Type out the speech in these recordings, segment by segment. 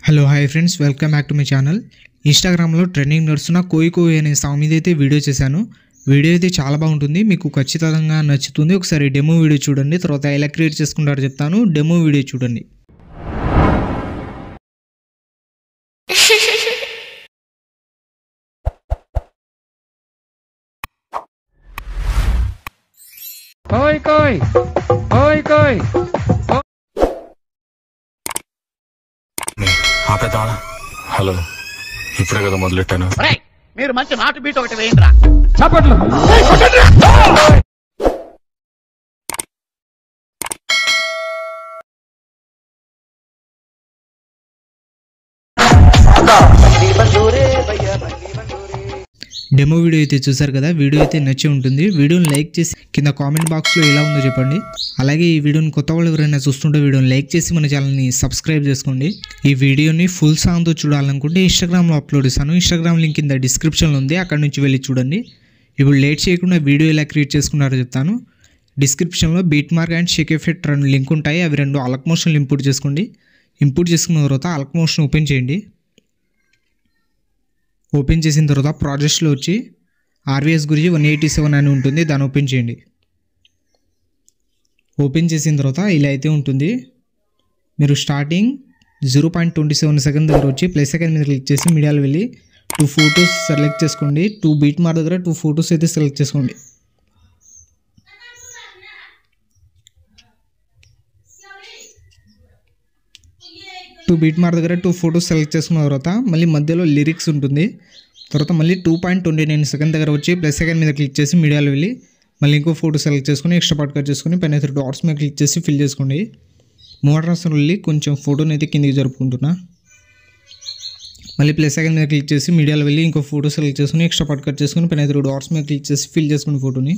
Hello hi friends, welcome back to my channel. ఇన్స్టాగ్రామ్లో trending నడుస్తున్న కోయి కోయి అనే సాంగ్ మీద అయితే వీడియో చేశాను. వీడియో అయితే చాలా బాగుంటుంది, మీకు ఖచ్చితంగా నచ్చుతుంది. ఒకసారి డెమో వీడియో చూడండి, తర్వాత ఎలా క్రియేట్ చేసుకుంటారో చెప్తాను. డెమో వీడియో చూడండి. కోయ్ కోయ్ కోయ్ కోయ్ ఆపేద్దామా? హలో, ఇప్పుడే కదా మొదలెట్టాను. మీరు మంచి మాట బీట్ ఒకటి వేయండిరా. చప్పట్లు. డెమో వీడియో అయితే చూసారు కదా, వీడియో అయితే నచ్చి ఉంటుంది. వీడియోని లైక్ చేసి కింద కామెంట్ బాక్స్లో ఎలా ఉందో చెప్పండి. అలాగే ఈ వీడియోని కొత్త వాళ్ళు ఎవరైనా చూస్తుంటే వీడియోని లైక్ చేసి మన ఛానల్ని సబ్స్క్రైబ్ చేసుకోండి. ఈ వీడియోని ఫుల్ సాంగ్తో చూడాలనుకుంటే ఇన్స్టాగ్రామ్లో అప్లోడ్ చేశాను. ఇన్స్టాగ్రామ్ లింక్ కింద డిస్క్రిప్షన్లో ఉంది, అక్కడ నుంచి వెళ్ళి చూడండి. ఇప్పుడు లేట్ చేయకుండా వీడియో ఎలా క్రియేట్ చేసుకున్నారో చెప్తాను. డిస్క్రిప్షన్లో beat mark and Sheikh effect రెండు లింక్ ఉంటాయి. అవి రెండు అలక్ మోషన్లు ఇంపోర్ట్ చేసుకోండి. ఇంపోర్ట్ చేసుకున్న తర్వాత అలక్ మోషన్ ఓపెన్ చేయండి. ఓపెన్ చేసిన తర్వాత ప్రాజెక్ట్స్లో వచ్చి ఆర్వీఎస్ గురించి 187 అని ఉంటుంది, దాన్ని ఓపెన్ చేయండి. ఓపెన్ చేసిన తర్వాత ఇలా అయితే ఉంటుంది. మీరు స్టార్టింగ్ 0.27 సెకండ్ దగ్గర వచ్చి ప్లస్ సెకండ్ మీద క్లిక్ చేసి మీడియాలో వెళ్ళి 2 ఫొటోస్ సెలెక్ట్ చేసుకోండి. 2 బీట్ మార్క్ దగ్గర 2 ఫొటోస్ అయితే సెలెక్ట్ చేసుకోండి. బీట్ మార్క్ దగ్గర 2 ఫొటోస్ సెలెక్ట్ చేసుకున్న తర్వాత మళ్ళీ మధ్యలో లిరిక్స్ ఉంటుంది. తర్వాత మళ్ళీ 2.29 సెకండ్ దగ్గర వచ్చి ప్లస్ సెకండ్ మీద క్లిక్ చేసి మీడియాలో వెళ్ళి మళ్ళీ ఇంకో ఫోటో సెలెక్ట్ చేసుకుని ఎక్స్ట్రా పార్ట్ కట్ చేసుకుని పైన 3 డాట్స్ మీద క్లిక్ చేసి ఫిల్ చేసుకోండి. మోటార్స్ వెళ్ళి కొంచెం ఫోటోని అయితే కిందికి జరుపుకుంటున్నా. మళ్ళీ ప్లస్ సెకండ్ మీద క్లిక్ చేసి మీడియాలో వెళ్ళి ఇంకో ఫోటో సెలెక్ట్ చేసుకుని ఎక్స్ట్రా పార్ట్ కట్ చేసుకుని పైన 3 డాట్స్ మీద క్లిక్ చేసి ఫిల్ చేసుకుని ఫోటోని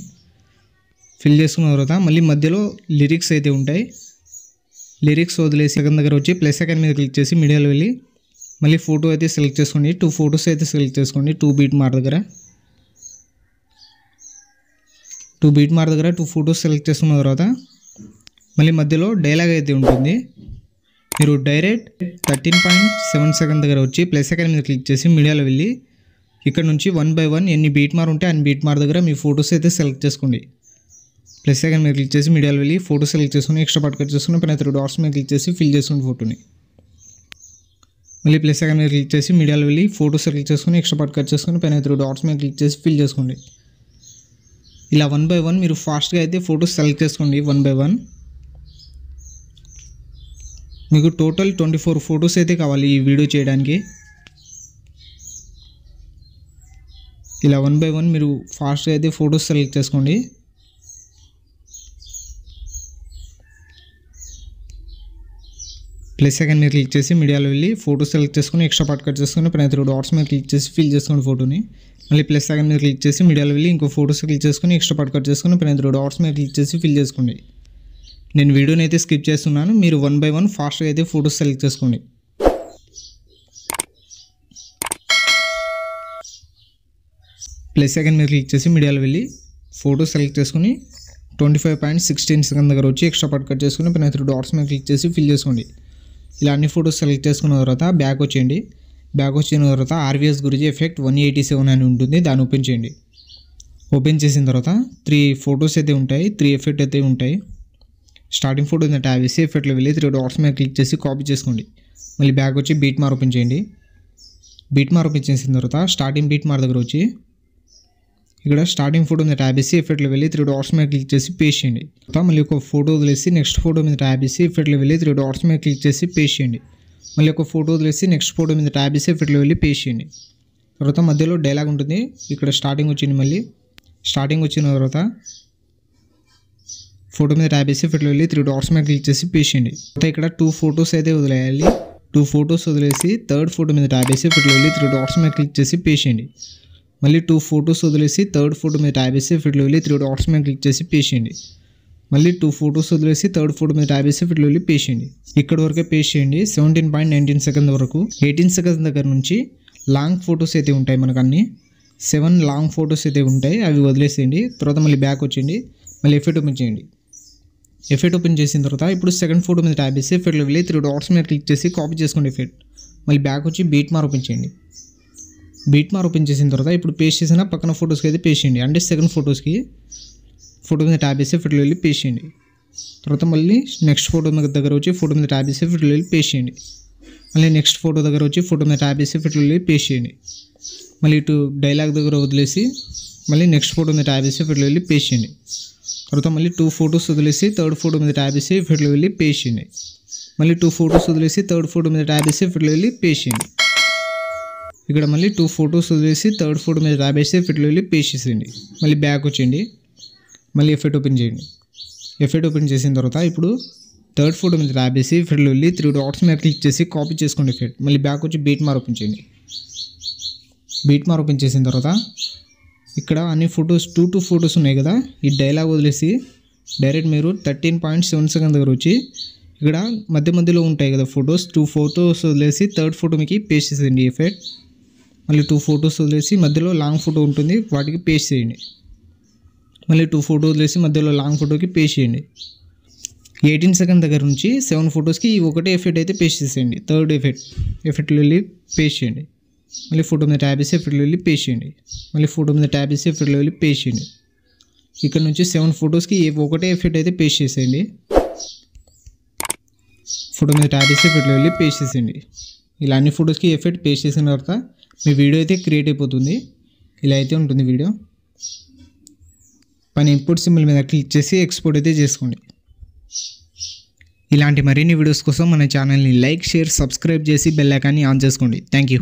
ఫిల్ చేసుకున్న తర్వాత మళ్ళీ మధ్యలో లిరిక్స్ అయితే ఉంటాయి. లిరిక్స్ వదిలేసి సెకండ్ దగ్గర వచ్చి ప్లస్ సెకండ్ మీద క్లిక్ చేసి మీడియాలో వెళ్ళి మళ్ళీ ఫోటో అయితే సెలెక్ట్ చేసుకోండి. 2 ఫొటోస్ అయితే సెలెక్ట్ చేసుకోండి. 2 బీట్ మార్క్ దగ్గర 2 ఫొటోస్ సెలెక్ట్ చేసుకున్న తర్వాత మళ్ళీ మధ్యలో డైలాగ్ అయితే ఉంటుంది. మీరు డైరెక్ట్ 13.7 సెకండ్ దగ్గర వచ్చి ప్లస్ సెకండ్ మీద క్లిక్ చేసి మీడియాలో వెళ్ళి ఇక్కడ నుంచి 1 by 1 ఎన్ని బీట్ మార్క్ ఉంటే అన్ని బీట్ మార్క్ దగ్గర మీ ఫొటోస్ అయితే సెలెక్ట్ చేసుకోండి. ప్లస్ సెకండ్ మీద క్లిక్ చేసి మీడియాలో వెళ్ళి ఫోటో సెలెక్ట్ చేసుకుని ఎక్స్ట్రా పార్ట్ కట్ చేసుకుని పైన 3 డాట్స్ మీద క్లిక్ చేసి ఫిల్ చేసుకుని ఫోటోని మళ్ళీ ప్లస్ సెకండ్ మీద క్లిక్ చేసి మీడియాలో వెళ్ళి ఫోటో సెలెక్ట్ చేసుకుని ఎక్స్ట్రా పార్ట్ కట్ చేసుకుని పైన 3 డాట్స్ మీద క్లిక్ చేసి ఫిల్ చేసుకోండి. ఇలా 1 by 1 మీరు ఫాస్ట్గా అయితే ఫోటోస్ సెలెక్ట్ చేసుకోండి. 1 by 1 మీకు టోటల్ 24 ఫొటోస్ అయితే కావాలి ఈ వీడియో చేయడానికి. ఇలా 1 by 1 మీరు ఫాస్ట్గా అయితే ఫొటోస్ సెలెక్ట్ చేసుకోండి. ప్లస్ సెకండ్ మీద క్లిక్ చేసి మీడియాలో వెళ్ళి ఫోటో సెలెక్ట్ చేసుకుని ఎక్స్ట్రా పార్ట్ కట్ చేసుకుని పైన 3 డాట్స్ మీద క్లిక్ చేసి ఫిల్ చేసుకోండి ఫోటోని. మళ్ళీ ప్లస్ సెకండ్ మీద క్లిక్ చేసి మీడియాలో వెళ్ళి ఇంకో ఫోటోస్ క్లిక్ చేసుకుని ఎక్స్ట్రా పార్ట్ కట్ చేసుకుని పైన 3 డాట్స్ మీద క్లిక్ చేసి ఫిల్ చేసుకోండి. నేను వీడియోని అయితే స్కిప్ చేస్తున్నాను, మీరు 1 by 1 ఫాస్ట్గా అయితే ఫోటోస్ సెలెక్ట్ చేసుకోండి. ప్లస్ సెకండ్ మీద క్లిక్ చేసి మీడియాలో వెళ్ళి ఫోటో సెలెక్ట్ చేసుకుని 25.16 సెకండ్ దగ్గర వచ్చి ఎక్స్ట్రా పార్ట్ కట్ చేసుకుని పైన 3 డాట్స్ మీద క్లిక్ చేసి ఫిల్ చేసుకోండి. ఇలా అన్ని ఫొటోస్ సెలెక్ట్ చేసుకున్న తర్వాత బ్యాక్ వచ్చేయండి. బ్యాక్ వచ్చిన తర్వాత ఆర్వీఎస్ గురించి ఎఫెక్ట్ 187 అని ఉంటుంది, దాన్ని ఓపెన్ చేయండి. ఓపెన్ చేసిన తర్వాత 3 ఫొటోస్ అయితే ఉంటాయి, 3 ఎఫెక్ట్ అయితే ఉంటాయి. స్టార్టింగ్ ఫోటో మీద ట్యాబ్ చేసి ఎఫెక్ట్లో వెళ్ళి 3 డాట్స్ మీద క్లిక్ చేసి కాపీ చేసుకోండి. మళ్ళీ బ్యాక్ వచ్చి బీట్ మార్క్ ఓపెన్ చేయండి. బీట్ మార్క్ ఓపెన్ చేసిన తర్వాత స్టార్టింగ్ బీట్ మార్క్ దగ్గర వచ్చి ఇక్కడ స్టార్టింగ్ ఫోటో మీద ట్యాబ్ చేసి ఎఫెక్ట్లో వెళ్ళి 3 డాట్స్ మీద క్లిక్ చేసి పేస్ట్ చేయండి. తర్వాత మళ్ళీ ఒక ఫోటో వదిలేసి నెక్స్ట్ ఫోటో మీద ట్యాబ్ చేసి ఎఫెక్ట్లో వెళ్ళి 3 డాట్స్ మీద క్లిక్ చేసి పేస్ట్ చేయండి. మళ్ళీ ఒక ఫోటో వదిలేసి నెక్స్ట్ ఫోటో మీద ట్యాబ్ చేసి ఎఫెక్ట్లో వెళ్ళి పేస్ట్ చేయండి. తర్వాత మధ్యలో డైలాగ్ ఉంటుంది. ఇక్కడ స్టార్టింగ్ వచ్చింది. మళ్ళీ స్టార్టింగ్ వచ్చిన తర్వాత ఫోటో మీద ట్యాబ్ చేసి ఎఫెక్ట్లో వెళ్ళి 3 డాట్స్ మీద క్లిక్ చేసి పేస్ట్ చేయండి. తర్వాత ఇక్కడ 2 ఫొటోస్ అయితే వదిలేయాలి. 2 ఫొటోస్ వదిలేసి థర్డ్ ఫోటో మీద ట్యాబ్ చేసి ఎఫెక్ట్లో వెళ్ళి 3 డాట్స్ మీద క్లిక్ చేసి పేస్ట్ చేయండి. మళ్ళీ 2 ఫొటోస్ వదిలేసి థర్డ్ ఫోటో మీద ట్యాబ్ చేసి ఎఫెక్ట్లో వెళ్ళి 3 డాట్స్ మీద క్లిక్ చేసి పేస్ట్ చేయండి. మళ్ళీ 2 ఫొటోస్ వదిలేసి థర్డ్ ఫోటో మీద ట్యాబ్ చేసి ఎఫెక్ట్లో వెళ్ళి పేస్ట్ చేయండి. ఇక్కడ వరకే పేస్ట్ చేయండి. 17.19 సెకండ్ వరకు 18 సెకండ్స్ దగ్గర నుంచి లాంగ్ ఫొటోస్ అయితే ఉంటాయి. మనకు అన్ని 7 లాంగ్ ఫొటోస్ అయితే ఉంటాయి, అవి వదిలేసేయండి. తర్వాత మళ్ళీ బ్యాక్ వచ్చేయండి. మళ్ళీ ఎఫెక్ట్ ఓపెన్ చేయండి. ఎఫెక్ట్ ఓపెన్ చేసిన తర్వాత ఇప్పుడు సెకండ్ ఫోటో మీద ట్యాప్ చేసి ఎఫెక్ట్లో వెళ్ళి 3 డాట్స్ మీద క్లిక్ చేసి కాపీ చేసుకోండి ఎఫెక్ట్. మళ్ళీ బ్యాక్ వచ్చి బీట్ మార్ ఓపెన్ చేయండి. బీట్ మార్ ఓపెన్ చేసిన తర్వాత ఇప్పుడు పేస్ట్ చేసిన పక్కన ఫొటోస్కి అయితే పేస్ట్ చేయండి. అంటే సెకండ్ ఫోటో మీద ట్యాప్ చేసి ఎఫెక్ట్లో వెళ్ళి పేస్ట్ చేయండి. తర్వాత మళ్ళీ నెక్స్ట్ ఫోటో మీద దగ్గర వచ్చి ఫోటో మీద ట్యాప్ చేసి ఎఫెక్ట్లో వెళ్ళి పేస్ట్ చేయండి. మళ్ళీ నెక్స్ట్ ఫోటో దగ్గర వచ్చి ఫోటో మీద ట్యాప్ చేసి ఎఫెక్ట్లో వెళ్ళి పేస్ట్ చేయండి. మళ్ళీ ఇటు డైలాగ్ దగ్గర వదిలేసి మళ్ళీ నెక్స్ట్ ఫోటో మీద ట్యాప్ చేసి ఎఫెక్ట్లో వెళ్ళి పేస్ట్ చేయండి. తర్వాత మళ్ళీ 2 ఫొటోస్ వదిలేసి థర్డ్ ఫోటో మీద ట్యాప్ చేసి ఎఫెక్ట్లో వెళ్ళి పేస్ట్ చేయండి. మళ్ళీ 2 ఫొటోస్ వదిలేసి థర్డ్ ఫోటో మీద ట్యాప్ చేసి ఎఫెక్ట్లో వెళ్ళి పేస్ట్ చేయండి. ఇక్కడ మళ్ళీ 2 ఫొటోస్ వదిలేసి థర్డ్ ఫోటో మీద ట్యాప్ చేసి ఎఫెక్ట్లో వెళ్ళి పేస్ట్ చేసేయండి. మళ్ళీ బ్యాక్ వచ్చేయండి. మళ్ళీ ఎఫెక్ట్ ఓపెన్ చేయండి. ఎఫెక్ట్ ఓపెన్ చేసిన తర్వాత ఇప్పుడు థర్డ్ ఫోటో మీద ట్యాప్ చేసి ఎఫెక్ట్లో వెళ్ళి 3 డాట్స్ మీద క్లిక్ చేసి కాపీ చేసుకోండి ఎఫెక్ట్. మళ్ళీ బ్యాక్ వచ్చి బీట్ మార్ ఓపెన్ చేయండి. బీట్ మార్ ఓపెన్ చేసిన తర్వాత ఇక్కడ అన్ని ఫొటోస్ 2 ఫొటోస్ ఉన్నాయి కదా, ఈ డైలాగ్ వదిలేసి డైరెక్ట్ మీరు 13.7 సెకండ్ దగ్గర వచ్చి ఇక్కడ మధ్యలో ఉంటాయి కదా ఫొటోస్, 2 ఫొటోస్ వదిలేసి థర్డ్ ఫోటో మీకు పేస్ట్ చేసేయండి ఎఫెక్ట్. మళ్ళీ 2 ఫొటోస్ వదిలేసి మధ్యలో లాంగ్ ఫోటో ఉంటుంది వాటికి పేస్ట్ చేయండి. మళ్ళీ 2 ఫోటో వదిలేసి మధ్యలో లాంగ్ ఫోటోకి పేస్ట్ చేయండి. 18 సెకండ్ దగ్గర నుంచి 7 ఫొటోస్కి ఒకటే ఎఫెక్ట్ అయితే పేస్ట్ చేసేయండి. థర్డ్ ఎఫెక్ట్లో వెళ్ళి పేస్ట్ చేయండి. మళ్ళీ ఫోటో మీద ట్యాప్ చేసి ఎఫెక్ట్లో వెళ్ళి పేస్ట్ చేయండి. మళ్ళీ ఫోటో మీద ట్యాప్ చేసి ఎఫెక్ట్లో వెళ్ళి పేస్ట్ చేయండి. ఇక్కడ నుంచి 7 ఫొటోస్కి ఒకటే ఎఫెక్ట్ అయితే పేస్ట్ చేసేయండి. ఫోటో మీద ట్యాప్ చేసి ఎఫెక్ట్లో వెళ్ళి పేస్ట్ చేసేయండి. ఇలా అన్ని ఫొటోస్కి ఎఫెక్ట్ పేస్ట్ చేసిన తర్వాత మీ వీడియో అయితే క్రియేట్ అయిపోతుంది. ఇలా అయితే ఉంటుంది వీడియో. పైన ఇంపోర్ట్ సింబల్ మీద క్లిక్ చేసి ఎక్స్పోర్ట్ అయితే చేసుకోండి. ఇలాంటి మరిన్ని వీడియోస్ కోసం మన ఛానల్ని లైక్, షేర్, సబ్స్క్రైబ్ చేసి బెల్ ఐకాన్ని ఆన్ చేసుకోండి. Thank you.